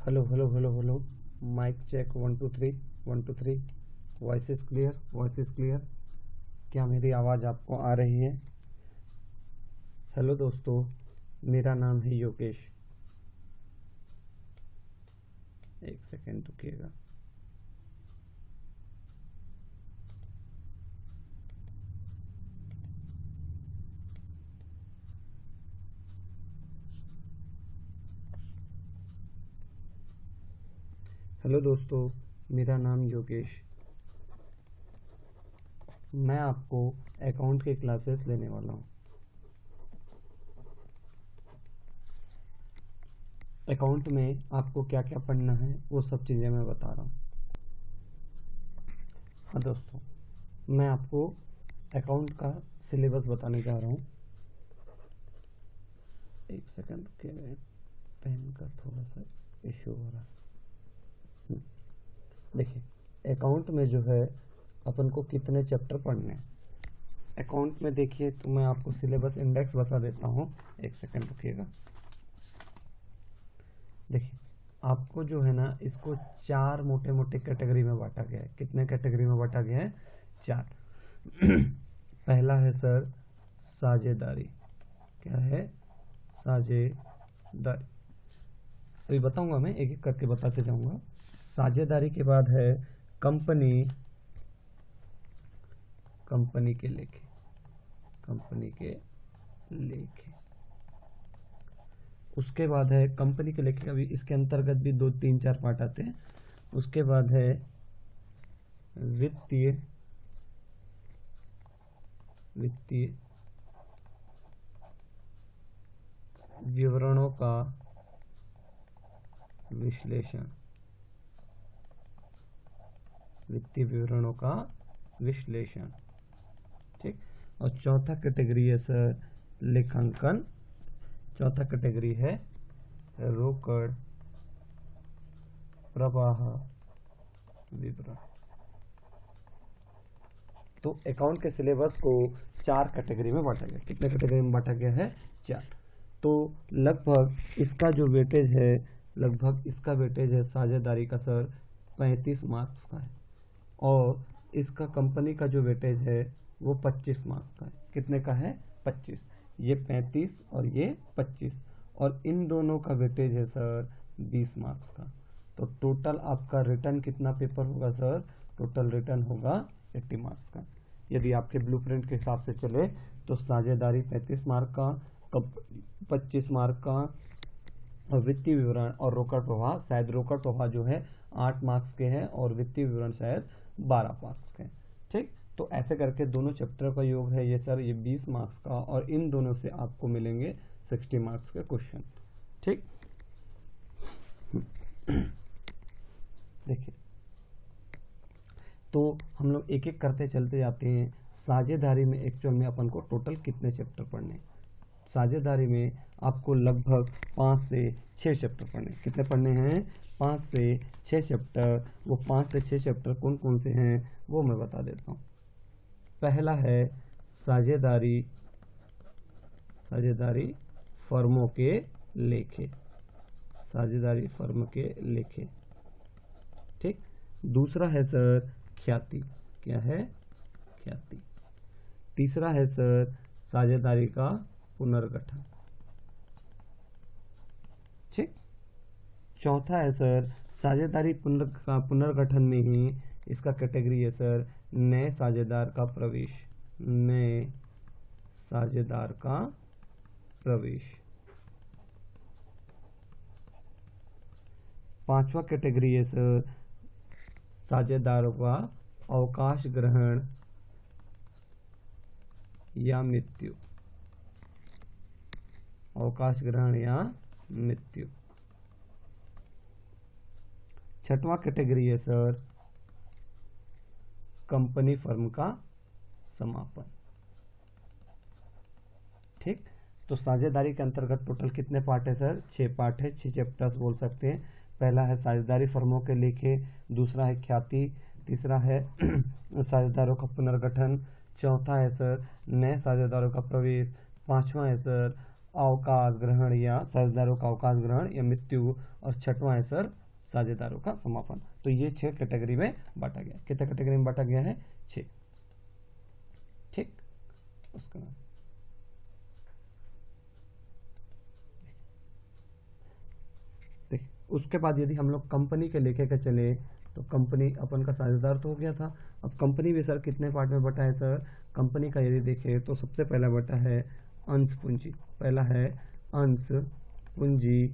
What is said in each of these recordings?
Hello hello hello hello. Mic check 1 2 3 1 2 3। Voice is clear, voice is clear. क्या मेरी आवाज़ आपको आ रही है? हेलो दोस्तों, मेरा नाम है योगेश। एक सेकेंड रुकिएगा। हेलो दोस्तों, मेरा नाम योगेश। मैं आपको अकाउंट के क्लासेस लेने वाला हूँ। अकाउंट में आपको क्या क्या पढ़ना है वो सब चीज़ें मैं बता रहा हूँ। हाँ दोस्तों, मैं आपको अकाउंट का सिलेबस बताने जा रहा हूँ। एक सेकंड रुकिएगा, पेन का थोड़ा सा इशू हो रहा है। देखिए, अकाउंट में जो है अपन को कितने चैप्टर पढ़ने हैं। अकाउंट में देखिए, तो मैं आपको सिलेबस इंडेक्स बता देता हूँ। एक सेकंड रुकिएगा। देखिए, आपको जो है ना, इसको 4 मोटे मोटे कैटेगरी में बांटा गया है। कितने कैटेगरी में बांटा गया है? 4। पहला है सर साझेदारी। क्या है? साझेदारी। अभी बताऊंगा, मैं एक एक करके बताते जाऊंगा। साझेदारी के बाद है कंपनी, कंपनी के लेखे, कंपनी के लेखे। उसके बाद है कंपनी के लेखे, अभी इसके अंतर्गत भी 2 3 4 पार्ट आते हैं। उसके बाद है वित्तीय, वित्तीय विवरणों का विश्लेषण, वित्तीय विवरणों का विश्लेषण। ठीक। और चौथा कैटेगरी है सर लेखांकन। चौथा कैटेगरी है रोकड़ प्रवाह विवरण। तो अकाउंट के सिलेबस को 4 कैटेगरी में बांटा गया। कितने कैटेगरी में बांटा गया है? 4। तो लगभग इसका जो वेटेज है, लगभग इसका वेटेज है साझेदारी का सर 35 मार्क्स का है। और इसका कंपनी का जो वेटेज है वो 25 मार्क्स का है। कितने का है? 25। ये 35 और ये 25। और इन दोनों का वेटेज है सर 20 मार्क्स का। तो टोटल आपका रिटर्न कितना पेपर होगा सर? टोटल रिटर्न होगा 80 मार्क्स का। यदि आपके ब्लूप्रिंट के हिसाब से चले तो साझेदारी 35 मार्क का, 25 मार्क का, और वित्तीय विवरण और रोकड़ प्रवाह, शायद रोकड़ प्रवाह जो है 8 मार्क्स के हैं और वित्तीय विवरण शायद 12 मार्क्स के हैं। ठीक। तो ऐसे करके दोनों चैप्टर का योग है ये सर, ये 20 मार्क्स का, और इन दोनों से आपको मिलेंगे 60 मार्क्स के क्वेश्चन। ठीक। देखिए, तो हम लोग एक एक करते चलते जाते हैं। साझेदारी में एक्चुअल में अपन को टोटल कितने चैप्टर पढ़ने? साझेदारी में आपको लगभग 5 से 6 चैप्टर पढ़ने। कितने पढ़ने हैं? 5 से 6 चैप्टर। वो 5 से 6 चैप्टर कौन कौन से हैं वो मैं बता देता हूँ। पहला है साझेदारी, साझेदारी फर्मों के लेखे, साझेदारी फर्म के लेखे। ठीक। दूसरा है सर ख्याति। क्या है? ख्याति। तीसरा है सर साझेदारी का पुनर्गठन। ठीक। चौथा है सर साझेदारी पुनर्गठन में ही इसका कैटेगरी है सर नए साझेदार का प्रवेश, नए साझेदार का प्रवेश। पांचवा कैटेगरी है सर साझेदारों का अवकाश ग्रहण या मृत्यु, अवकाश ग्रहण या मृत्यु। छठवां कैटेगरी है सर कंपनी फर्म का समापन। ठीक। तो साझेदारी के अंतर्गत टोटल कितने पार्ट है सर? 6 पार्ट है, 6 चैप्टर्स बोल सकते हैं। पहला है साझेदारी फर्मों के लेखे, दूसरा है ख्याति, तीसरा है साझेदारों का पुनर्गठन, चौथा है सर नए साझेदारों का प्रवेश, पांचवा है सर अवकाश ग्रहण या साझेदारों का अवकाश ग्रहण या मृत्यु, और छठवां है सर साझेदारों का समापन। तो ये 6 कैटेगरी में बांटा गया। कितने कैटेगरी में बांटा गया है? 6। ठीक, उसके बाद देखिए, उसके बाद यदि हम लोग कंपनी के लेखे के चले तो कंपनी अपन का साझेदार तो हो गया था। अब कंपनी भी सर कितने पार्ट में बटा है सर? कंपनी का यदि देखें तो सबसे पहला बटा है अंश पूंजी। पहला है अंश पूंजी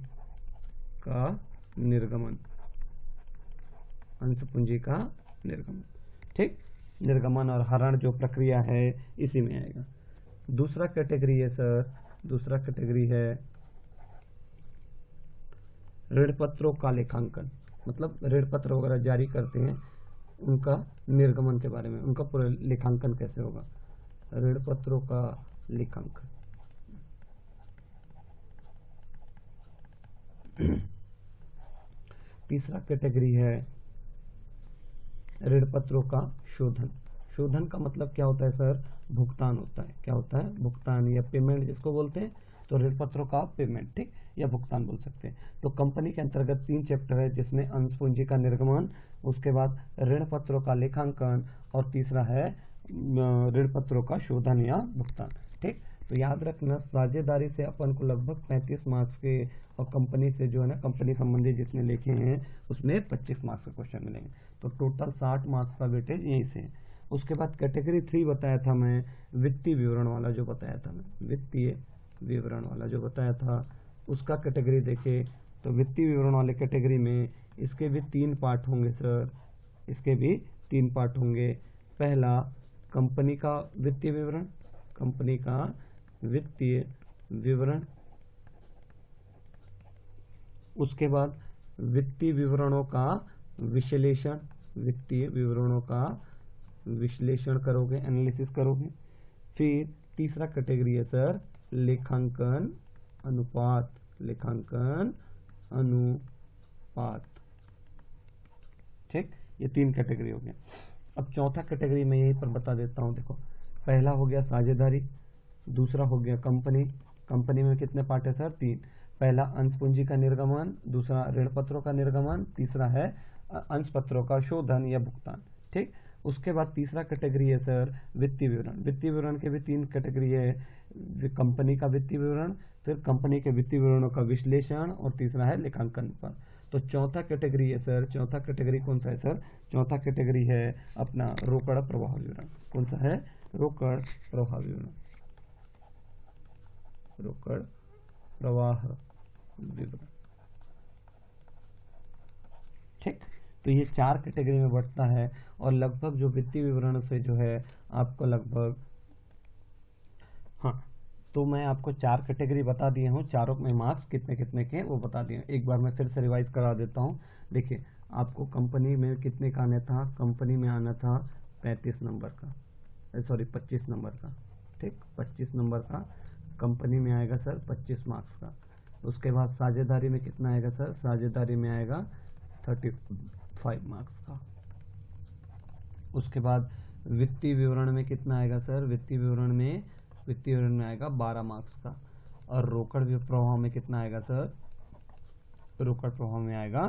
का निर्गमन, अंश पूंजी का निर्गमन। ठीक, निर्गमन और हरण जो प्रक्रिया है इसी में आएगा। दूसरा कैटेगरी है सर, दूसरा कैटेगरी है ऋण पत्रों का लेखांकन, मतलब ऋण पत्र वगैरह जारी करते हैं उनका निर्गमन के बारे में, उनका पूरा लेखांकन कैसे होगा, ऋण पत्रों का लेखांकन। तीसरा कैटेगरी है ऋण पत्रों का शोधन। शोधन का मतलब क्या होता है सर? भुगतान होता है। क्या होता है? भुगतान या पेमेंट जिसको बोलते हैं। तो ऋण पत्रों का पेमेंट, ठीक, या भुगतान बोल सकते हैं। तो कंपनी के अंतर्गत 3 चैप्टर है जिसमें अंश पूंजी का निर्गमन, उसके बाद ऋण पत्रों का लेखांकन, और तीसरा है ऋण पत्रों का शोधन या भुगतान। ठीक, तो याद रखना साझेदारी से अपन को लगभग 35 मार्क्स के, और कंपनी से जो है ना कंपनी संबंधी जितने लेखे हैं उसमें 25 मार्क्स का क्वेश्चन मिलेंगे। तो टोटल 60 मार्क्स का वेटेज यहीं से है। उसके बाद कैटेगरी 3 बताया था मैं, वित्तीय विवरण वाला जो बताया था मैं, वित्तीय विवरण वाला जो बताया था उसका कैटेगरी देखे तो वित्तीय विवरण वाले कैटेगरी में इसके भी 3 पार्ट होंगे सर, इसके भी 3 पार्ट होंगे। पहला कंपनी का वित्तीय विवरण, कंपनी का वित्तीय विवरण, उसके बाद वित्तीय विवरणों का विश्लेषण, वित्तीय विवरणों का विश्लेषण करोगे, एनालिसिस करोगे। फिर तीसरा कैटेगरी है सर लेखांकन अनुपात, लेखांकन अनुपात। ठीक, ये 3 कैटेगरी हो गया। अब चौथा कैटेगरी मैं यहीं पर बता देता हूँ। देखो, पहला हो गया साझेदारी, दूसरा हो गया कंपनी। कंपनी में कितने पार्ट है सर? 3। पहला अंश पूंजी का निर्गमन, दूसरा ऋण पत्रों का निर्गमन, तीसरा है अंश पत्रों का शोधन या भुगतान। ठीक, उसके बाद तीसरा कैटेगरी है सर वित्तीय विवरण। वित्तीय विवरण के भी 3 कैटेगरी है, कंपनी का वित्तीय विवरण, फिर कंपनी के वित्तीय विवरणों का विश्लेषण, और तीसरा है लेखांकन पर। तो चौथा कैटेगरी है सर, चौथा कैटेगरी कौन सा है सर? चौथा कैटेगरी है अपना रोकड़ प्रवाह विवरण। कौन सा है? रोकड़ प्रवाह विवरण, रोकड़ प्रवाह विवरण। ठीक, तो ये 4 कैटेगरी में बढ़ता है, और लगभग जो वित्तीय विवरण से जो है आपको लगभग, हाँ, तो मैं आपको 4 कैटेगरी बता दिए हूँ, चारों में मार्क्स कितने कितने के वो बता दिए। एक बार मैं फिर से रिवाइज करा देता हूँ। देखिए, आपको कंपनी में कितने का आना था? कंपनी में आना था 35 नंबर का, सॉरी 25 नंबर का। ठीक, 25 नंबर का कंपनी में आएगा सर, 25 मार्क्स का। उसके बाद साझेदारी में कितना आएगा सर? साझेदारी में आएगा 35 मार्क्स का। उसके बाद वित्तीय विवरण में कितना आएगा सर? वित्तीय विवरण में आएगा 12 मार्क्स का। और रोकड़ प्रवाह में कितना आएगा सर? रोकड़ प्रवाह में आएगा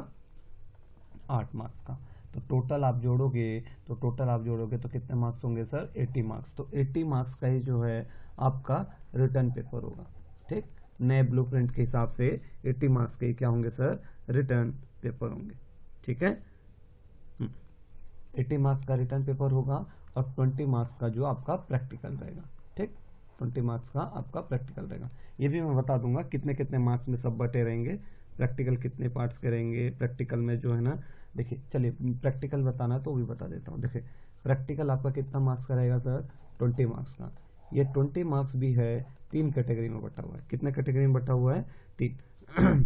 8 मार्क्स का। तो टोटल आप जोड़ोगे तो कितने मार्क्स होंगे सर? 80 मार्क्स। तो 80 मार्क्स का ही जो है आपका रिटर्न पेपर होगा। ठीक, नए ब्लूप्रिंट के हिसाब से 80 मार्क्स के क्या होंगे सर? रिटर्न पेपर होंगे। ठीक है, 80 मार्क्स का रिटर्न पेपर होगा, और 20 मार्क्स का जो आपका प्रैक्टिकल रहेगा। ठीक, 20 मार्क्स का आपका प्रैक्टिकल रहेगा। ये भी मैं बता दूंगा कितने कितने मार्क्स में सब बटे रहेंगे, प्रैक्टिकल कितने पार्ट्स के रहेंगे। प्रैक्टिकल में जो है ना, देखिए चलिए प्रैक्टिकल बताना है तो भी बता देता हूँ। देखिए, प्रैक्टिकल आपका कितना मार्क्स का रहेगा सर? 20 मार्क्स का। ये 20 मार्क्स भी है 3 कैटेगरी में बटा हुआ है। कितने कैटेगरी में बटा हुआ है? 3।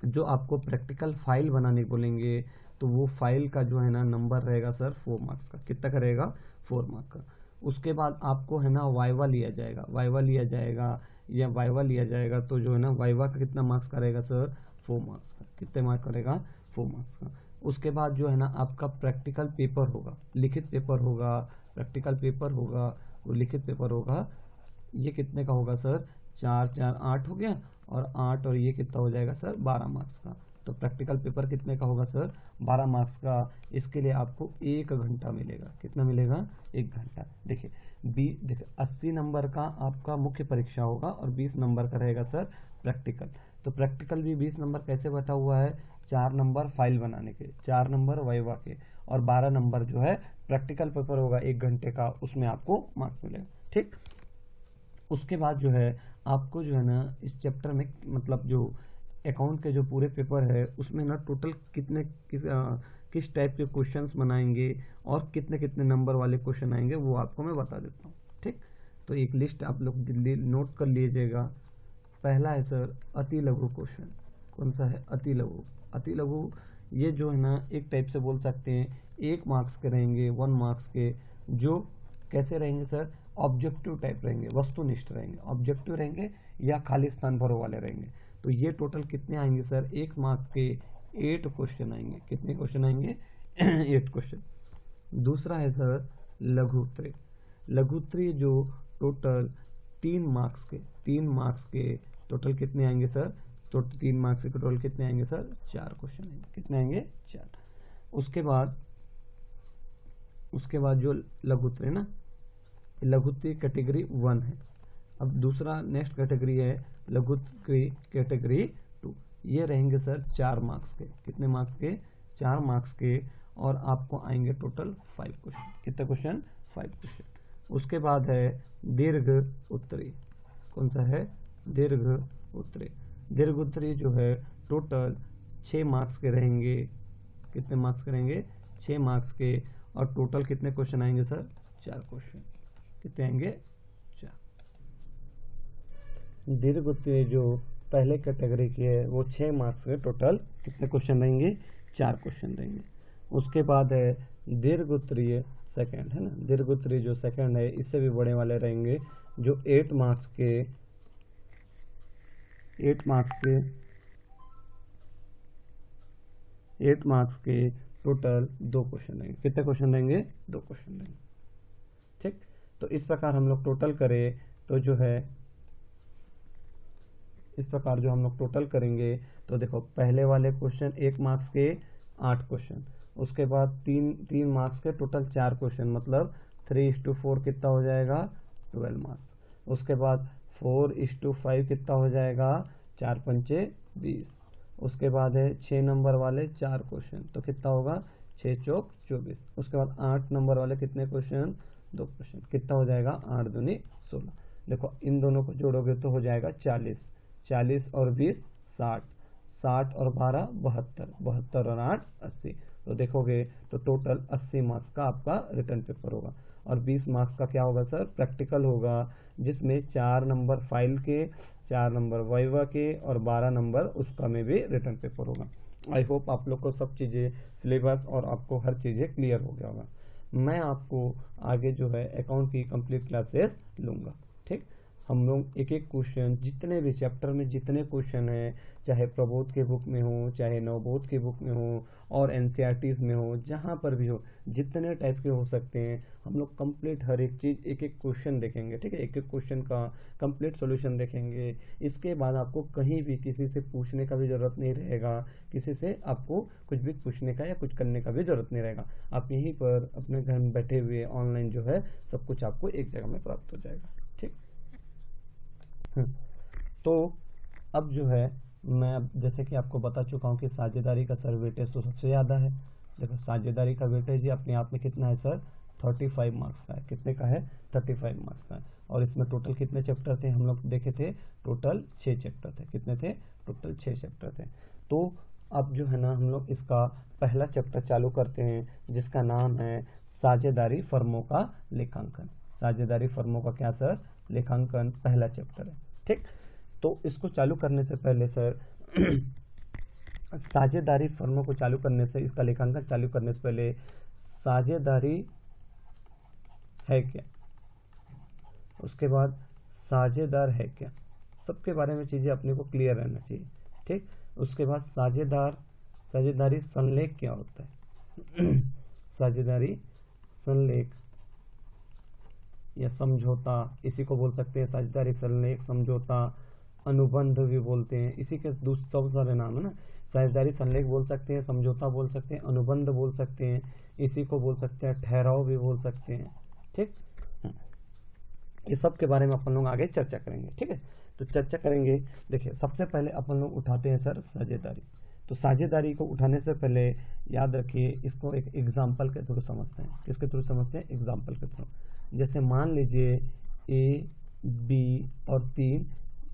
जो आपको प्रैक्टिकल फाइल बनाने बोलेंगे तो वो फाइल का जो है ना नंबर रहेगा सर 4 मार्क्स का। कितना का रहेगा? 4 मार्क्स का। उसके बाद आपको है ना वाइवा लिया जाएगा, वाइवा लिया जाएगा तो जो है ना वाइवा का कितना मार्क्स का रहेगा सर? 4 मार्क्स का। कितने मार्क्स का रहेगा? 4 मार्क्स का। उसके बाद जो है ना आपका प्रैक्टिकल पेपर होगा, लिखित पेपर होगा, प्रैक्टिकल पेपर होगा, वो लिखित पेपर होगा। ये कितने का होगा सर? 4 4 8 हो गया, और 8 और ये कितना हो जाएगा सर 12 मार्क्स का। तो प्रैक्टिकल पेपर कितने का होगा सर 12 मार्क्स का। इसके लिए आपको 1 घंटा मिलेगा। कितना मिलेगा 1 घंटा। देखिए देखिए 80 नंबर का आपका मुख्य परीक्षा होगा और 20 नंबर का रहेगा सर प्रैक्टिकल। तो प्रैक्टिकल भी 20 नंबर कैसे बटा हुआ है, 4 नंबर फाइल बनाने के, 4 नंबर वाइवा के, और 12 नंबर जो है प्रैक्टिकल पेपर होगा 1 घंटे का, उसमें आपको मार्क्स मिलेगा। ठीक, उसके बाद जो है आपको जो है ना इस चैप्टर में मतलब जो अकाउंट के जो पूरे पेपर है उसमें ना टोटल किस टाइप के क्वेश्चंस बनाएंगे और कितने कितने नंबर वाले क्वेश्चन आएंगे वो आपको मैं बता देता हूँ। ठीक, तो एक लिस्ट आप लोग नोट कर लीजिएगा। पहला है सर अति लघु क्वेश्चन। कौन सा है, अति लघु। अति लघु ये जो है ना एक टाइप से बोल सकते हैं 1 मार्क्स के रहेंगे, 1 मार्क्स के, जो कैसे रहेंगे सर, ऑब्जेक्टिव टाइप रहेंगे, वस्तुनिष्ठ रहेंगे, ऑब्जेक्टिव रहेंगे या खाली स्थान भरो वाले रहेंगे। तो ये टोटल कितने आएंगे सर 1 मार्क्स के 8 क्वेश्चन आएंगे। कितने क्वेश्चन आएंगे 8 क्वेश्चन। दूसरा है सर लघु उत्तरीय। लघु उत्तरीय जो टोटल 3 मार्क्स के टोटल कितने आएंगे सर, तो 3 मार्क्स के टोटल कितने आएंगे सर 4 क्वेश्चन आएंगे। कितने आएंगे 4। उसके बाद जो लघु उत्तरीय ना, लघु उत्तरीय कैटेगरी 1 है। अब दूसरा नेक्स्ट कैटेगरी है लघु उत्तरीय कैटेगरी 2। ये रहेंगे सर 4 मार्क्स के। कितने मार्क्स के 4 मार्क्स के, और आपको आएंगे टोटल 5 क्वेश्चन। कितने क्वेश्चन 5 क्वेश्चन। उसके बाद है दीर्घ उत्तरीय। कौन सा है दीर्घ उत्तरीय। दीर्घ उत्तरीय जो है टोटल 6 मार्क्स के रहेंगे। कितने मार्क्स के रहेंगे 6 मार्क्स के, और टोटल कितने क्वेश्चन आएंगे सर 4 क्वेश्चन। कितने आएंगे 4। दीर्घ उत्तरीय जो पहले कैटेगरी की है वो 6 मार्क्स के टोटल कितने क्वेश्चन रहेंगे 4 क्वेश्चन रहेंगे। उसके बाद है दीर्घ उत्तरीय सेकंड है ना, दीर्घ उत्तरीय जो सेकंड है इससे भी बड़े वाले रहेंगे, जो 8 मार्क्स के टोटल 2 क्वेश्चन रहेंगे। कितने क्वेश्चन रहेंगे 2 क्वेश्चन रहेंगे। ठीक, तो इस प्रकार हम लोग टोटल करें तो जो है इस प्रकार जो हम लोग टोटल करेंगे तो देखो पहले वाले क्वेश्चन 1 मार्क्स के 8 क्वेश्चन, उसके बाद 3 मार्क्स के टोटल 4 क्वेश्चन, मतलब 3:4 कितना हो जाएगा 12 मार्क्स। उसके बाद 4:5 कितना हो जाएगा 4 पंचे 20। उसके बाद है 6 नंबर वाले 4 क्वेश्चन, तो कितना होगा 6 चौक 24। उसके बाद 8 नंबर वाले कितने क्वेश्चन 2 क्वेश्चन, कितना हो जाएगा 8 दूनी 16। देखो इन दोनों को जोड़ोगे तो हो जाएगा 40, 40 और 20 60, 60 और 12 72, 72 और 8 80। तो देखोगे तो टोटल 80 मार्क्स का आपका रिटर्न पेपर होगा, और 20 मार्क्स का क्या होगा सर प्रैक्टिकल होगा, जिसमें 4 नंबर फाइल के, 4 नंबर वाइवा के, और 12 नंबर उसका में भी रिटर्न पेपर होगा। आई होप आप लोग को सब चीज़ें सिलेबस और आपको हर चीज़ें क्लियर हो गया होगा। मैं आपको आगे जो है अकाउंट की कंप्लीट क्लासेस लूँगा। ठीक, हम लोग एक एक क्वेश्चन, जितने भी चैप्टर में जितने क्वेश्चन हैं, चाहे प्रबोध के बुक में हो, चाहे नवबोध के बुक में हो, और एनसीईआरटीज़ में हो, जहाँ पर भी हो, जितने टाइप के हो सकते हैं, हम लोग कंप्लीट हर एक चीज़ एक एक क्वेश्चन देखेंगे। ठीक है, एक एक क्वेश्चन का कंप्लीट सॉल्यूशन देखेंगे। इसके बाद आपको कहीं भी किसी से पूछने का भी ज़रूरत नहीं रहेगा, किसी से आपको कुछ भी पूछने का या कुछ करने का भी ज़रूरत नहीं रहेगा। आप यहीं पर अपने घर में बैठे हुए ऑनलाइन जो है सब कुछ आपको एक जगह में प्राप्त हो जाएगा। ठीक, तो अब जो है मैं अब जैसे कि आपको बता चुका हूँ कि साझेदारी का सर वेटेज तो सबसे ज़्यादा है। देखो साझेदारी का वेटेज ही अपने आप में कितना है सर 35 मार्क्स का है। कितने का है 35 मार्क्स का है। और इसमें टोटल कितने चैप्टर थे हम लोग देखे थे, टोटल 6 चैप्टर थे। कितने थे टोटल 6 चैप्टर थे। तो अब जो है ना हम लोग इसका पहला चैप्टर चालू करते हैं, जिसका नाम है साझेदारी फर्मों का लेखांकन। साझेदारी फर्मों का क्या सर लेखांकन, पहला चैप्टर है। ठीक, तो इसको चालू करने से पहले सर साझेदारी फर्मों को चालू करने से, इसका लेखांकन चालू करने से पहले साझेदारी है क्या, उसके बाद साझेदार है क्या, सबके बारे में चीज़ें अपने को क्लियर रहना चाहिए। ठीक, उसके बाद साझेदारी संलेख क्या होता है साझेदारी संलेख या समझौता, इसी को बोल सकते हैं साझेदारी संलेख, समझौता, अनुबंध भी बोलते हैं, इसी के बहुत सारे नाम है ना। साझेदारी संलेख बोल सकते हैं, समझौता बोल सकते हैं, अनुबंध बोल सकते हैं, इसी को बोल सकते हैं ठहराव भी बोल सकते हैं। ठीक, ये सब के बारे में अपन लोग आगे चर्चा करेंगे। ठीक है, तो चर्चा करेंगे। देखिए सबसे पहले अपन लोग उठाते हैं सर साझेदारी। तो साझेदारी को उठाने से पहले याद रखिए, इसको एक एग्जाम्पल के थ्रू समझते हैं। किसके थ्रू समझते हैं? एग्जाम्पल के थ्रू। जैसे मान लीजिए ए, बी और तीन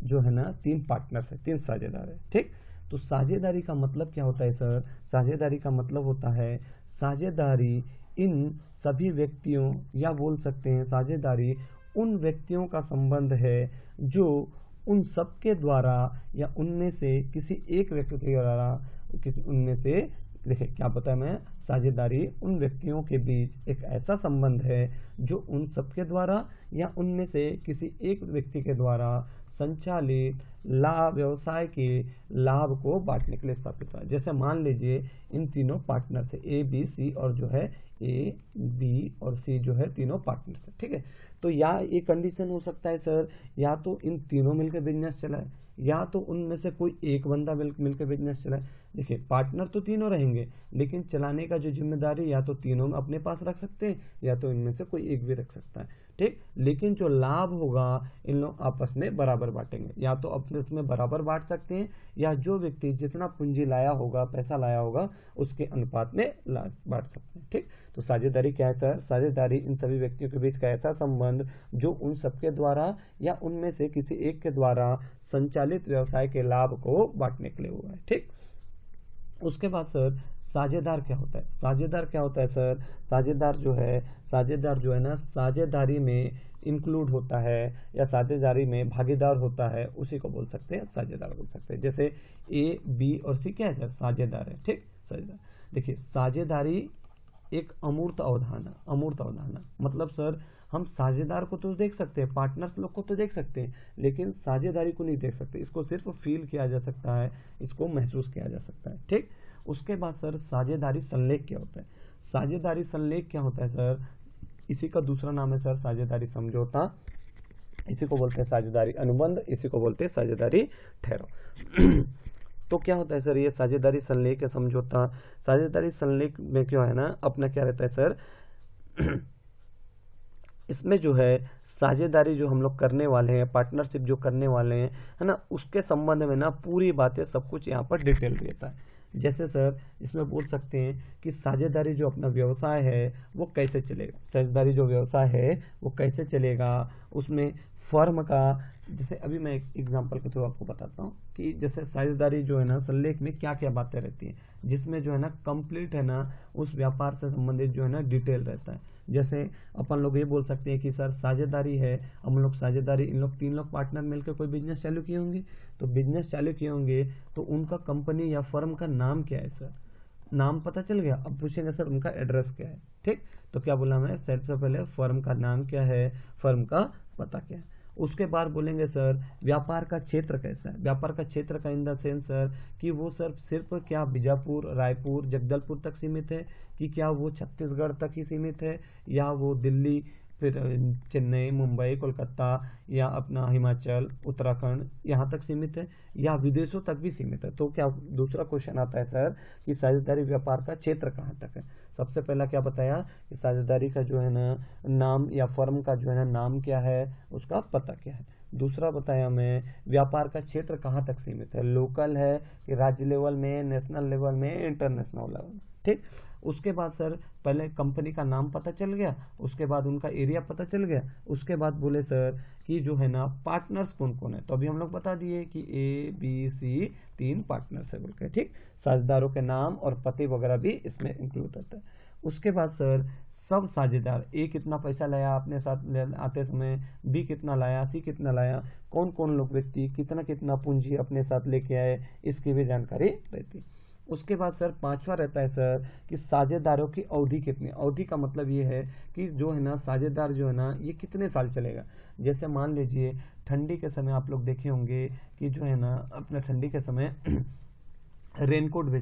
जो है ना, तीन पार्टनर्स है, तीन साझेदार है। ठीक, तो साझेदारी का मतलब क्या होता है सर? साझेदारी का मतलब होता है, साझेदारी इन सभी व्यक्तियों, या बोल सकते हैं साझेदारी उन व्यक्तियों का संबंध है जो उन सबके द्वारा या उनमें से किसी एक व्यक्ति के द्वारा, किसी उनमें से, देखिए क्या बताया मैं, साझेदारी उन व्यक्तियों के बीच एक ऐसा संबंध है जो उन सबके द्वारा या उनमें से किसी एक व्यक्ति के द्वारा संचालित लाभ, व्यवसाय के लाभ को बांटने के लिए स्थापित हुआ। जैसे मान लीजिए इन तीनों पार्टनर से ए, बी, सी और जो है ए, बी और सी जो है तीनों पार्टनर से। ठीक है, तो या ये कंडीशन हो सकता है सर, या तो इन तीनों मिलकर बिजनेस चलाए, या तो उनमें से कोई एक बंदा मिलकर बिजनेस चलाए। देखिए पार्टनर तो तीनों रहेंगे, लेकिन चलाने का जो जिम्मेदारी या तो तीनों में अपने पास रख सकते हैं, या तो इनमें से कोई एक भी रख सकता है। ठीक, लेकिन जो लाभ होगा इन लोग आपस में बराबर बांटेंगे, या तो आपस में बराबर बांट सकते हैं, या जो व्यक्ति जितना पूंजी लाया होगा, पैसा लाया होगा, उसके अनुपात में बांट सकते हैं। ठीक, तो साझेदारी क्या है सर? साझेदारी इन सभी व्यक्तियों के बीच का ऐसा संबंध जो उन सबके द्वारा या उनमें से किसी एक के द्वारा संचालित व्यवसाय के लाभ को बांटने के लिए हुआ है। ठीक, उसके बाद सर साझेदार क्या होता है? साझेदार क्या होता है सर? साझेदार जो है ना, साझेदारी में इंक्लूड होता है या साझेदारी में भागीदार होता है, उसी को बोल सकते हैं साझेदार बोल सकते हैं। जैसे ए, बी और सी क्या है सर? साझेदार है। ठीक, साझेदार। देखिए साझेदारी एक अमूर्त अवधारणा, अमूर्त अवधारणा मतलब सर हम साझेदार को तो देख सकते हैं, पार्टनर्स लोग को तो देख सकते हैं, लेकिन साझेदारी को नहीं देख सकते। इसको सिर्फ फील किया जा सकता है, इसको महसूस किया जा सकता है। ठीक, उसके बाद सर साझेदारी संलेख क्या होता है? साझेदारी संलेख क्या होता है सर? इसी का दूसरा नाम है सर साझेदारी समझौता, इसी को बोलते हैं साझेदारी अनुबंध, इसी को बोलते हैं साझेदारी ठहराव। तो क्या होता है सर ये साझेदारी संलेख या समझौता? साझेदारी संलेख में क्यों है ना, अपना क्या रहता है सर, इसमें जो है साझेदारी जो हम लोग करने वाले हैं, पार्टनरशिप जो करने वाले हैं, है ना, उसके संबंध में ना पूरी बातें सब कुछ यहाँ पर डिटेल रहता है। जैसे सर इसमें बोल सकते हैं कि साझेदारी जो अपना व्यवसाय है वो कैसे चलेगा, साझेदारी जो व्यवसाय है वो कैसे चलेगा, उसमें फर्म का, जैसे अभी मैं एक एग्जांपल के थ्रू आपको बताता हूँ कि जैसे साझेदारी जो है ना संलेख में क्या क्या बातें रहती हैं, जिसमें जो है ना कंप्लीट है ना उस व्यापार से संबंधित जो है ना डिटेल रहता है। जैसे अपन लोग ये बोल सकते हैं कि सर साझेदारी है, हम लोग साझेदारी, इन लोग तीन लोग पार्टनर मिलकर कोई बिजनेस चालू किए होंगे, तो बिजनेस चालू किए होंगे तो उनका कंपनी या फर्म का नाम क्या है सर? नाम पता चल गया। अब पूछेंगे सर उनका एड्रेस क्या है। ठीक, तो क्या बोला मैं, सबसे पहले फर्म का नाम क्या है, फर्म का पता क्या है। उसके बाद बोलेंगे सर व्यापार का क्षेत्र कैसा है। व्यापार का क्षेत्र का इन द सेंस सर कि वो सर सिर्फ क्या बीजापुर, रायपुर, जगदलपुर तक सीमित है, कि क्या वो छत्तीसगढ़ तक ही सीमित है, या वो दिल्ली, फिर चेन्नई, मुंबई, कोलकाता, या अपना हिमाचल, उत्तराखंड यहाँ तक सीमित है, या विदेशों तक भी सीमित है। तो क्या दूसरा क्वेश्चन आता है सर कि साझेदारी व्यापार का क्षेत्र कहाँ तक है। सबसे पहला क्या बताया कि साझेदारी का जो है ना नाम या फर्म का जो है ना नाम क्या है, उसका पता क्या है। दूसरा बताया मैं व्यापार का क्षेत्र कहाँ तक सीमित है, लोकल है कि राज्य लेवल में, नेशनल लेवल में, इंटरनेशनल लेवल में। ठीक, उसके बाद सर पहले कंपनी का नाम पता चल गया, उसके बाद उनका एरिया पता चल गया, उसके बाद बोले सर कि जो है ना पार्टनर्स कौन कौन है, तो अभी हम लोग बता दिए कि ए, बी, सी तीन पार्टनर्स है बोल के। ठीक, साझेदारों के नाम और पते वगैरह भी इसमें इंक्लूड होता है। उसके बाद सर सब साझेदार, ए कितना पैसा लाया अपने साथ आते समय, बी कितना लाया, सी कितना लाया, कौन कौन लोग व्यक्ति कितना कितना पूंजी अपने साथ लेके आए, इसकी भी जानकारी रहती है। उसके बाद सर पांचवा रहता है सर कि साझेदारों की अवधि कितनी। अवधि का मतलब ये है कि जो है ना साझेदार जो है ना ये कितने साल चलेगा। जैसे मान लीजिए ठंडी के समय आप लोग देखे होंगे कि जो है ना अपने ठंडी के समय रेनकोट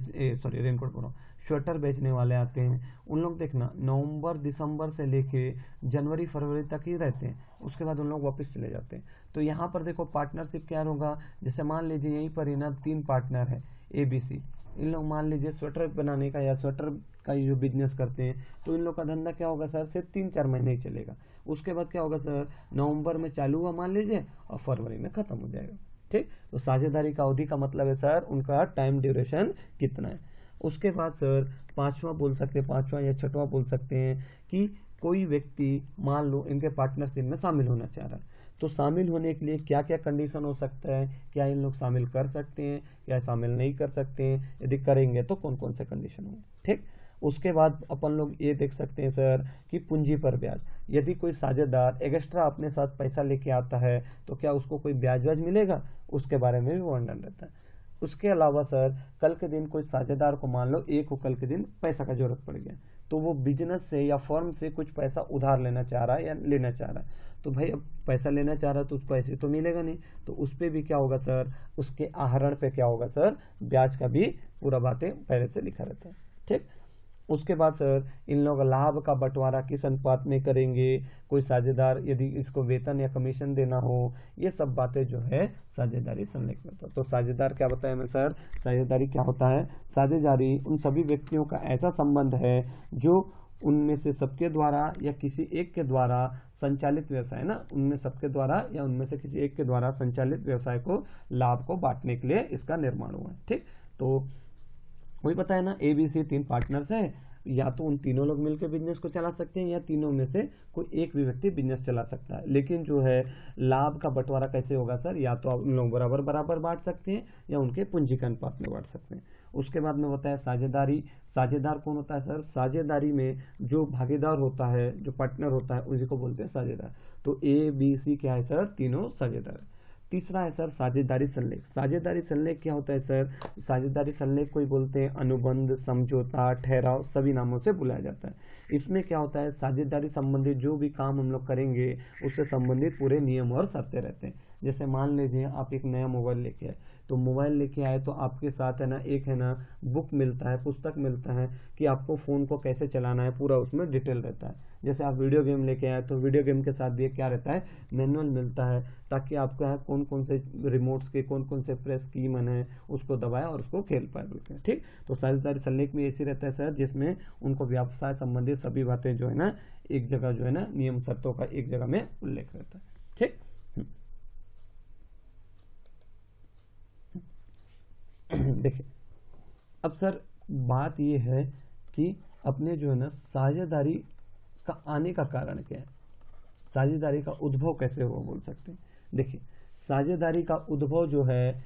रेनकोट बोल रहा हूँ, स्वेटर बेचने वाले आते हैं, उन लोग देखना नवंबर दिसंबर से लेके जनवरी फरवरी तक ही रहते हैं, उसके बाद उन लोग वापस चले जाते हैं। तो यहाँ पर देखो पार्टनरशिप क्या होगा, जैसे मान लीजिए यहीं पर ही ना 3 पार्टनर है ABC, इन लोग मान लीजिए स्वेटर बनाने का या स्वेटर का जो बिजनेस करते हैं, तो इन लोग का धंधा क्या होगा सर, सिर्फ 3-4 महीने ही चलेगा। उसके बाद क्या होगा सर, नवंबर में चालू हुआ मान लीजिए और फरवरी में खत्म हो जाएगा। ठीक, तो साझेदारी का अवधि का मतलब है सर उनका टाइम ड्यूरेशन कितना है। उसके बाद सर पांचवा बोल सकते हैं, पांचवा या छठवां बोल सकते हैं कि कोई व्यक्ति मान लो इनके पार्टनरशिप में शामिल होना चाह रहा है, तो शामिल होने के लिए क्या क्या कंडीशन हो सकता है, क्या इन लोग शामिल कर सकते हैं, क्या शामिल नहीं कर सकते हैं, यदि करेंगे तो कौन कौन से कंडीशन होंगे। ठीक, उसके बाद अपन लोग ये देख सकते हैं सर कि पूंजी पर ब्याज, यदि कोई साझेदार एक्स्ट्रा अपने साथ पैसा लेके आता है तो क्या उसको कोई ब्याज व्याज मिलेगा, उसके बारे में भी वर्णन रहता है। उसके अलावा सर कल के दिन कोई साझेदार को मान लो एक को कल के दिन पैसा का जरूरत पड़ गया, तो वो बिजनेस से या फर्म से कुछ पैसा उधार लेना चाह रहा है या लेना चाह रहा है, तो भाई अब पैसा लेना चाह रहा है तो उसको ऐसे तो मिलेगा नहीं, तो उस पर भी क्या होगा सर, उसके आहरण पे क्या होगा सर, ब्याज का भी पूरा बातें पहले से लिखा रहता है। ठीक, उसके बाद सर इन लोग लाभ का बंटवारा किस अनुपात में करेंगे, कोई साझेदार यदि इसको वेतन या कमीशन देना हो, ये सब बातें जो है साझेदारी संलेख में होता है। तो साझेदार क्या बताया मैं सर, साझेदारी क्या होता है, साझेदारी उन सभी व्यक्तियों का ऐसा संबंध है जो उनमें से सबके द्वारा या किसी एक के द्वारा संचालित व्यवसाय ना, उनमें सबके द्वारा या उनमें से किसी एक के द्वारा संचालित व्यवसाय को लाभ को बांटने के लिए इसका निर्माण हुआ है। ठीक, तो वही पता है ना, ABC 3 पार्टनर्स हैं, या तो उन तीनों लोग मिलकर बिजनेस को चला सकते हैं या तीनों में से कोई एक भी व्यक्ति बिजनेस चला सकता है, लेकिन जो है लाभ का बंटवारा कैसे होगा सर, या तो आप उन लोग बराबर बराबर बांट सकते हैं या उनके पूंजी के अनुपात में बांट सकते हैं। उसके बाद में होता है साझेदारी, साझेदार कौन होता है सर, साझेदारी में जो भागीदार होता है, जो पार्टनर होता है, उसी को बोलते हैं साझेदार। तो ABC क्या है सर, तीनों साझेदार है। तीसरा है सर साझेदारी संलेख, साझेदारी संलेख क्या होता है सर, साझेदारी संलेख कोई बोलते हैं अनुबंध, समझौता, ठहराव, सभी नामों से बुलाया जाता है। इसमें क्या होता है, साझेदारी संबंधित जो भी काम हम लोग करेंगे उससे संबंधित पूरे नियम और शर्तें रहते हैं। जैसे मान लीजिए आप एक नया मोबाइल लेके आए, तो मोबाइल लेके आए तो आपके साथ है ना एक है ना बुक मिलता है, पुस्तक मिलता है कि आपको फ़ोन को कैसे चलाना है, पूरा उसमें डिटेल रहता है। जैसे आप वीडियो गेम लेके आए तो वीडियो गेम के साथ भी क्या रहता है, मैनुअल मिलता है, ताकि आपको है कौन कौन से रिमोट्स के कौन कौन से प्रेस की मन है उसको दबाए और उसको खेल पाए बोलते हैं। ठीक, तो साझेदारी संलेख में ऐसी रहता है सर जिसमें उनको व्यवसाय संबंधित सभी बातें जो है ना एक जगह जो है ना नियम शर्तों का एक जगह में उल्लेख रहता है। ठीक, देखिए अब सर बात ये है कि अपने जो है ना साझेदारी का आने का कारण क्या है, साझेदारी का उद्भव कैसे हुआ बोल सकते हैं। देखिए साझेदारी का उद्भव जो है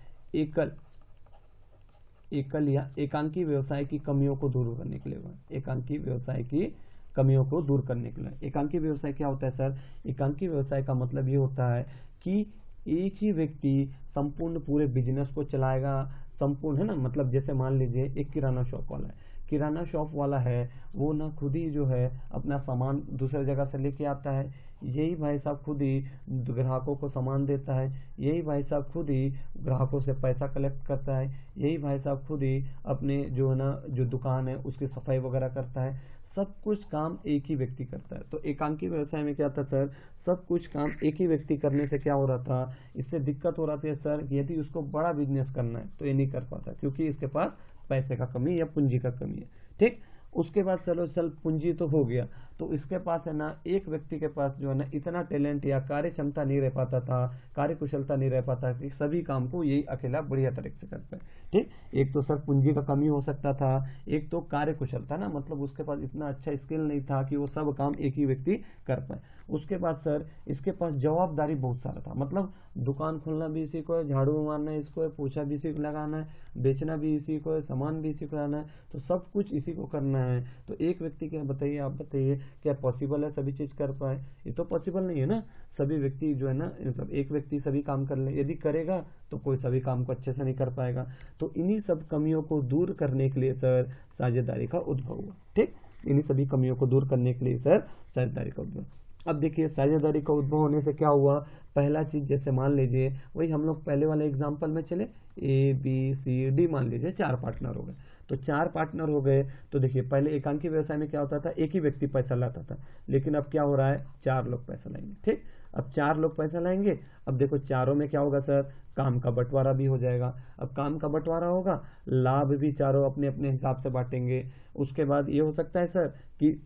एकल या एकांकी व्यवसाय की कमियों को दूर करने के लिए हुआ, एकांकी व्यवसाय की कमियों को दूर करने के लिए। एकांकी व्यवसाय क्या होता है सर, एकांकी व्यवसाय का मतलब ये होता है कि एक ही व्यक्ति संपूर्ण पूरे बिजनेस को चलाएगा, संपूर्ण है ना, मतलब जैसे मान लीजिए एक किराना शॉप वाला है, किराना शॉप वाला है वो ना खुद ही जो है अपना सामान दूसरे जगह से लेके आता है, यही भाई साहब खुद ही ग्राहकों को सामान देता है, यही भाई साहब खुद ही ग्राहकों से पैसा कलेक्ट करता है, यही भाई साहब खुद ही अपने जो है ना जो दुकान है उसकी सफाई वगैरह करता है, सब कुछ काम एक ही व्यक्ति करता है। तो एकांकी व्यवसाय में क्या था सर, सब कुछ काम एक ही व्यक्ति करने से क्या हो रहा था, इससे दिक्कत हो रहा था सर, यदि उसको बड़ा बिजनेस करना है तो ये नहीं कर पाता क्योंकि इसके पास पैसे का कमी या पूंजी का कमी है। ठीक, उसके बाद चलो चल पूंजी तो हो गया, तो इसके पास है ना एक व्यक्ति के पास जो है ना इतना टैलेंट या कार्य क्षमता नहीं रह पाता था, कार्य कुशलता नहीं रह पाता कि सभी काम को यही अकेला बढ़िया तरीके से कर पाए। ठीक, एक तो सर पूंजी का कमी हो सकता था, एक तो कार्य कुशलता ना, मतलब उसके पास इतना अच्छा स्किल नहीं था कि वो सब काम एक ही व्यक्ति कर पाए। उसके बाद सर इसके पास जवाबदारी बहुत सारा था, मतलब दुकान खोलना भी इसी को है, झाड़ू मारना इसी है, पोछा भी इसी को लगाना है, बेचना भी इसी को है, सामान भी इसी को लाना है, तो सब कुछ इसी को करना है। तो एक व्यक्ति क्या बताइए, आप बताइए क्या पॉसिबल है सभी चीज कर पाए, ये तो पॉसिबल नहीं है ना। सभी व्यक्ति जो है ना, मतलब एक व्यक्ति सभी काम कर ले, यदि करेगा तो कोई सभी काम को अच्छे से नहीं कर पाएगा। तो इन्हीं सब कमियों को दूर करने के लिए सर साझेदारी का उद्भव हुआ। ठीक, इन्हीं सभी कमियों को दूर करने के लिए सर साझेदारी का उद्भव। अब देखिए साझेदारी का उद्भव होने से क्या हुआ, पहला चीज जैसे मान लीजिए वही हम लोग पहले वाले एग्जाम्पल में चले, ABCD मान लीजिए 4 पार्टनर हो गए। तो 4 पार्टनर हो गए तो देखिए पहले एकांकी व्यवसाय में क्या होता था, एक ही व्यक्ति पैसा लाता था, लेकिन अब क्या हो रहा है, 4 लोग पैसा लाएंगे। ठीक, अब 4 लोग पैसा लाएंगे। अब देखो चारों में क्या होगा सर, काम का बंटवारा भी हो जाएगा। अब काम का बंटवारा होगा, लाभ भी चारों अपने अपने हिसाब से बांटेंगे। उसके बाद ये हो सकता है सर कि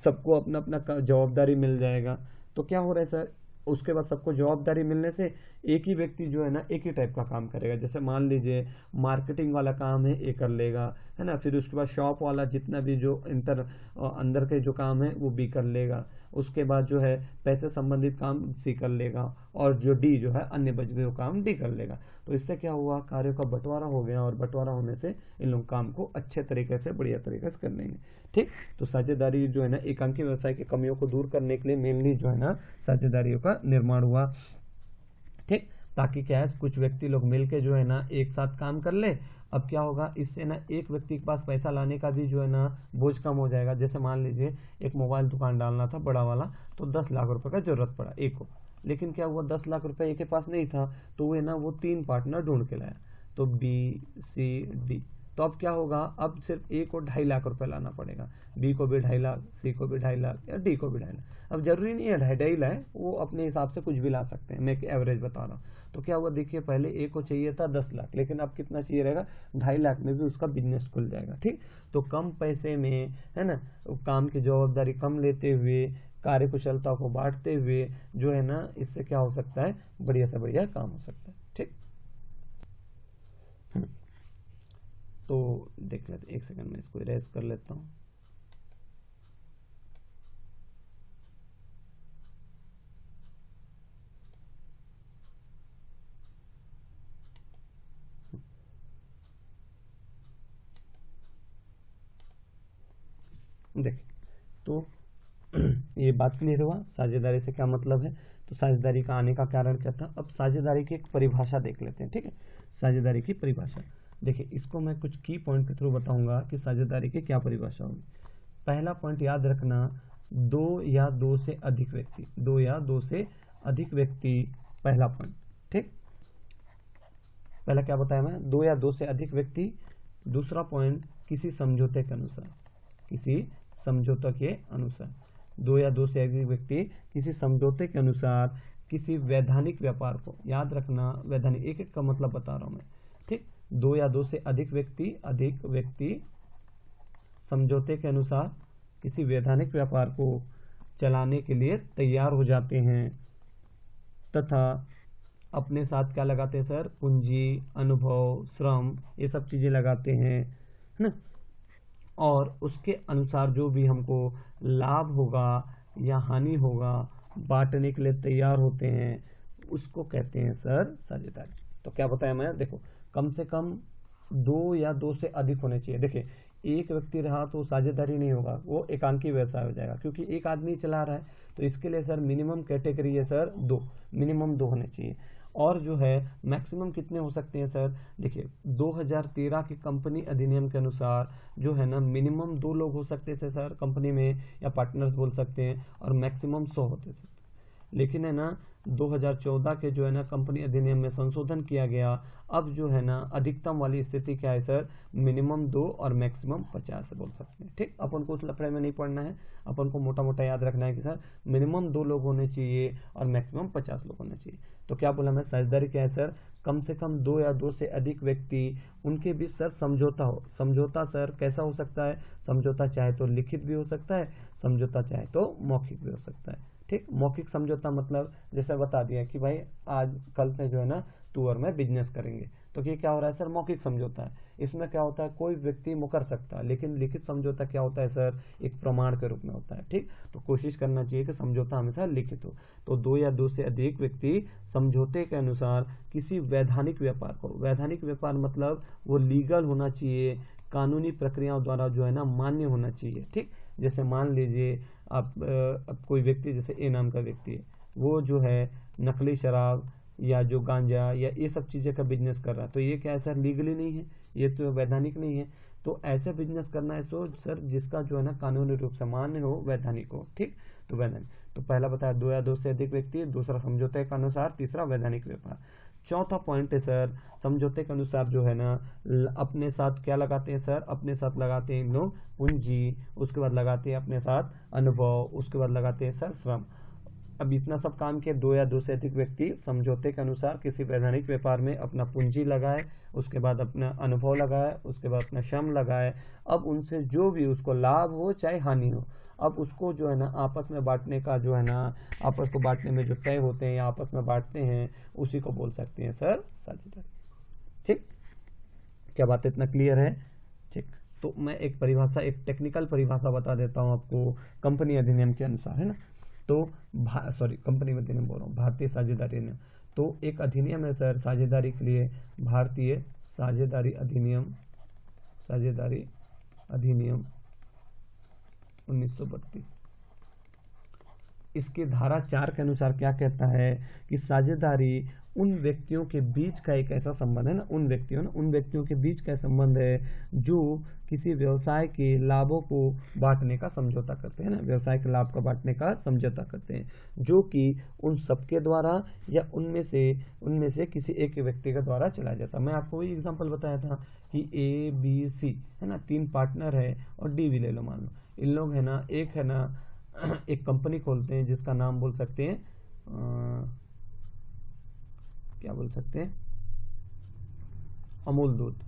सबको अपना अपना जवाबदारी मिल जाएगा। तो क्या हो रहा है सर, उसके बाद सबको जवाबदारी मिलने से एक ही व्यक्ति जो है ना एक ही टाइप का काम करेगा। जैसे मान लीजिए मार्केटिंग वाला काम है ये कर लेगा, है ना, फिर उसके बाद शॉप वाला जितना भी जो अंदर के जो काम है वो बी कर लेगा। उसके बाद जो है पैसे संबंधित काम सी कर लेगा, और जो डी जो है अन्य बचे हुए काम डी कर लेगा। तो इससे क्या हुआ, कार्यों का बंटवारा हो गया, और बंटवारा होने से इन लोग काम को अच्छे तरीके से बढ़िया तरीके से कर लेंगे। ठीक, तो साझेदारी जो है ना एकांकी व्यवसाय की कमियों को दूर करने के लिए मेनली जो है ना साझेदारियों का निर्माण हुआ। ठीक, ताकि क्या है कुछ व्यक्ति लोग मिलके जो है ना एक साथ काम कर ले। अब क्या होगा, इससे ना एक व्यक्ति के पास पैसा लाने का भी जो है ना बोझ कम हो जाएगा। जैसे मान लीजिए एक मोबाइल दुकान डालना था बड़ा वाला, तो 10 लाख रुपए का जरूरत पड़ा एक को, लेकिन क्या हुआ 10 लाख रुपए एक के पास नहीं था, तो वो है ना वो 3 पार्टनर ढूंढ के लाया, तो BCD। तो अब क्या होगा, अब सिर्फ ए को 2.5 लाख रुपए लाना पड़ेगा, बी को भी 2.5 लाख, सी को भी 2.5 लाख, या डी को भी 2.5 लाख। अब जरूरी नहीं है 2.5 लाए, वो अपने हिसाब से कुछ भी ला सकते हैं, मैं एक एवरेज बता रहा हूँ। तो क्या हुआ, देखिए पहले ए को चाहिए था 10 लाख, लेकिन अब कितना चाहिए रहेगा, 2.5 लाख में भी उसका बिजनेस खुल जाएगा। ठीक, तो कम पैसे में, है ना, काम की जवाबदारी कम लेते हुए, कार्य कुशलता को बांटते हुए जो है ना, इससे क्या हो सकता है, बढ़िया से बढ़िया काम हो सकता है। ठीक, तो देख लेते, एक सेकंड में इसको इरेज कर लेता हूँ। देखिए तो ये बात क्लियर हुआ साझेदारी से क्या मतलब है। तो साझेदारी का आने का कारण क्या था। अब साझेदारी की एक परिभाषा देख लेते हैं। ठीक है, साझेदारी की परिभाषा देखिए, इसको मैं कुछ की पॉइंट के थ्रू बताऊंगा कि साझेदारी की क्या परिभाषा होगी। पहला पॉइंट याद रखना, 2 या 2 से अधिक व्यक्ति, 2 या 2 से अधिक व्यक्ति, पहला पॉइंट। ठीक, पहला क्या बताया मैं, 2 या 2 से अधिक व्यक्ति। दूसरा पॉइंट, किसी समझौते के अनुसार, किसी समझौते के अनुसार, 2 या 2 से अधिक व्यक्ति किसी समझौते के अनुसार किसी वैधानिक व्यापार को, याद रखना वैधानिक, एक एक का मतलब बता रहा हूं मैं। ठीक, 2 या 2 से अधिक व्यक्ति समझौते के अनुसार किसी वैधानिक व्यापार को चलाने के लिए तैयार हो जाते हैं, तथा अपने साथ क्या लगाते हैं सर, पूंजी, अनुभव, श्रम, ये सब चीजें लगाते हैं, है ना, और उसके अनुसार जो भी हमको लाभ होगा या हानि होगा बांटने के लिए तैयार होते हैं, उसको कहते हैं सर साझेदारी। तो क्या बताया मैं, देखो कम से कम 2 या 2 से अधिक होने चाहिए। देखिए एक व्यक्ति रहा तो साझेदारी नहीं होगा, वो एकांकी व्यवसाय हो जाएगा, क्योंकि एक आदमी चला रहा है। तो इसके लिए सर मिनिमम कैटेगरी है सर 2, मिनिमम 2 होने चाहिए। और जो है मैक्सिमम कितने हो सकते हैं सर, देखिए 2013 की कंपनी अधिनियम के अनुसार जो है ना मिनिमम 2 लोग हो सकते थे सर कंपनी में, या पार्टनर्स बोल सकते हैं, और मैक्सिमम 100 होते थे। लेकिन है ना 2014 के जो है ना कंपनी अधिनियम में संशोधन किया गया। अब जो है ना अधिकतम वाली स्थिति क्या है सर, मिनिमम 2 और मैक्सिमम 50 बोल सकते हैं। ठीक, अपन को उस लफड़े में नहीं पढ़ना है, अपन को मोटा मोटा याद रखना है कि सर मिनिमम 2 लोग होने चाहिए और मैक्सिमम 50 लोग होने चाहिए। तो क्या बोला मैं, साझेदारी क्या है सर, कम से कम 2 या 2 से अधिक व्यक्ति, उनके बीच सर समझौता हो। समझौता सर कैसा हो सकता है, समझौता चाहे तो लिखित भी हो सकता है, समझौता चाहे तो मौखिक भी हो सकता है। ठीक, मौखिक समझौता मतलब जैसे बता दिया कि भाई आज कल से जो है ना तू और मैं बिजनेस करेंगे, तो ये क्या हो रहा है सर, मौखिक समझौता है। इसमें क्या होता है, कोई व्यक्ति मुकर सकता है, लेकिन लिखित समझौता क्या होता है सर, एक प्रमाण के रूप में होता है। ठीक, तो कोशिश करना चाहिए कि समझौता हमेशा लिखित हो। तो 2 या 2 से अधिक व्यक्ति समझौते के अनुसार किसी वैधानिक व्यापार को, वैधानिक व्यापार मतलब वो लीगल होना चाहिए, कानूनी प्रक्रियाओं द्वारा जो है ना मान्य होना चाहिए। ठीक, जैसे मान लीजिए आप अब कोई व्यक्ति, जैसे ए नाम का व्यक्ति है, वो जो है नकली शराब या जो गांजा या ये सब चीज़ें का बिजनेस कर रहा है, तो ये क्या है सर, लीगली नहीं है, ये तो वैधानिक नहीं है। तो ऐसे बिजनेस करना है सो सर जिसका जो है ना कानूनी रूप से मान्य हो, वैधानिक हो। ठीक, तो वैधानिक, तो पहला बताया 2 या 2 से अधिक व्यक्ति, दूसरा समझौते के अनुसार, तीसरा वैधानिक व्यापार। चौथा पॉइंट है सर, समझौते के अनुसार जो है ना अपने साथ क्या लगाते हैं सर, अपने साथ लगाते हैं लोग पूंजी, उसके बाद लगाते हैं अपने साथ अनुभव, उसके बाद लगाते हैं सर श्रम। अब इतना सब काम किया, 2 या 2 से अधिक व्यक्ति समझौते के अनुसार किसी वैधानिक व्यापार में अपना पूंजी लगाए, उसके बाद अपना अनुभव लगाए, उसके बाद अपना श्रम लगाए। अब उनसे जो भी उसको लाभ हो चाहे हानि हो, अब उसको जो है ना आपस में बांटने का जो है ना, आपस को बांटने में जो तय होते हैं या आपस में बांटते हैं, उसी को बोल सकते हैं सर साझेदारी। ठीक, क्या बात इतना क्लियर है? ठीक, तो मैं एक परिभाषा, एक टेक्निकल परिभाषा बता देता हूँ आपको कंपनी अधिनियम के अनुसार, है ना। तो कंपनी अधिनियम बोल रहा हूँ, भारतीय साझेदारी अधिनियम। तो एक अधिनियम है सर साझेदारी के लिए, भारतीय साझेदारी अधिनियम, साझेदारी अधिनियम 1932। इसकी धारा 4 के अनुसार क्या कहता है कि साझेदारी उन व्यक्तियों के बीच का एक ऐसा संबंध है ना, उन व्यक्तियों के बीच का संबंध है जो किसी व्यवसाय के लाभों को बांटने का समझौता करते हैं ना, व्यवसाय के लाभ को बांटने का समझौता करते हैं, जो कि उन सबके द्वारा या उनमें से किसी एक व्यक्ति के द्वारा चलाया जाता है। मैं आपको वही एग्जांपल बताया था कि ABC है ना, 3 पार्टनर है और D भी ले लो, मान लो इन लोग है ना, एक है ना एक कंपनी खोलते हैं जिसका नाम बोल सकते हैं क्या बोल सकते हैं, अमूल दूध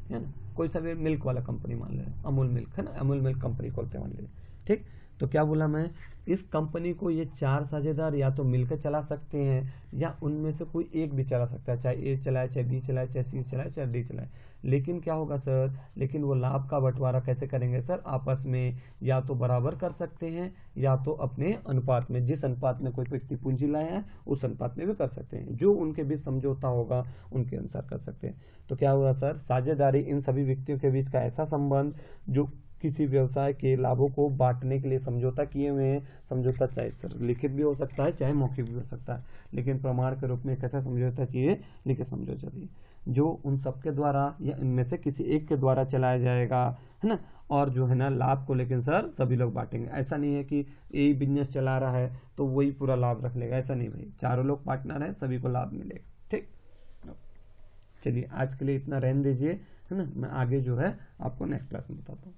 है ना, कोई सा भी मिल्क वाला कंपनी मान ले, अमूल मिल्क है ना, अमूल मिल्क कंपनी खोलते मान लीजिए। ठीक, तो क्या बोला मैं, इस कंपनी को ये 4 साझेदार या तो मिलकर चला सकते हैं या उनमें से कोई एक भी चला सकता है, चाहे A चलाए, चाहे B चलाए, चाहे C चलाए, चाहे D चलाए। लेकिन क्या होगा सर, लेकिन वो लाभ का बंटवारा कैसे करेंगे सर, आपस में या तो बराबर कर सकते हैं या तो अपने अनुपात में, जिस अनुपात में कोई व्यक्ति पूंजी लाया है उस अनुपात में भी कर सकते हैं, जो उनके बीच समझौता होगा उनके अनुसार कर सकते हैं। तो क्या होगा सर, साझेदारी इन सभी व्यक्तियों के बीच का ऐसा संबंध जो किसी व्यवसाय के लाभों को बांटने के लिए समझौता किए हुए हैं। समझौता चाहे सर लिखित भी हो सकता है, चाहे मौखिक भी हो सकता है, लेकिन प्रमाण के रूप में कैसा समझौता चाहिए, लिखित समझौता चाहिए, जो उन सबके द्वारा या इनमें से किसी एक के द्वारा चलाया जाएगा, है ना। और जो है ना लाभ को लेकिन सर सभी लोग बांटेंगे। ऐसा नहीं है कि यही बिजनेस चला रहा है तो वही पूरा लाभ रख लेगा, ऐसा नहीं भाई, चारों लोग पार्टनर है, सभी को लाभ मिलेगा। ठीक, चलिए आज के लिए इतना रहने दीजिए, है ना, मैं आगे जो है आपको नेक्स्ट क्लास में बताता हूँ।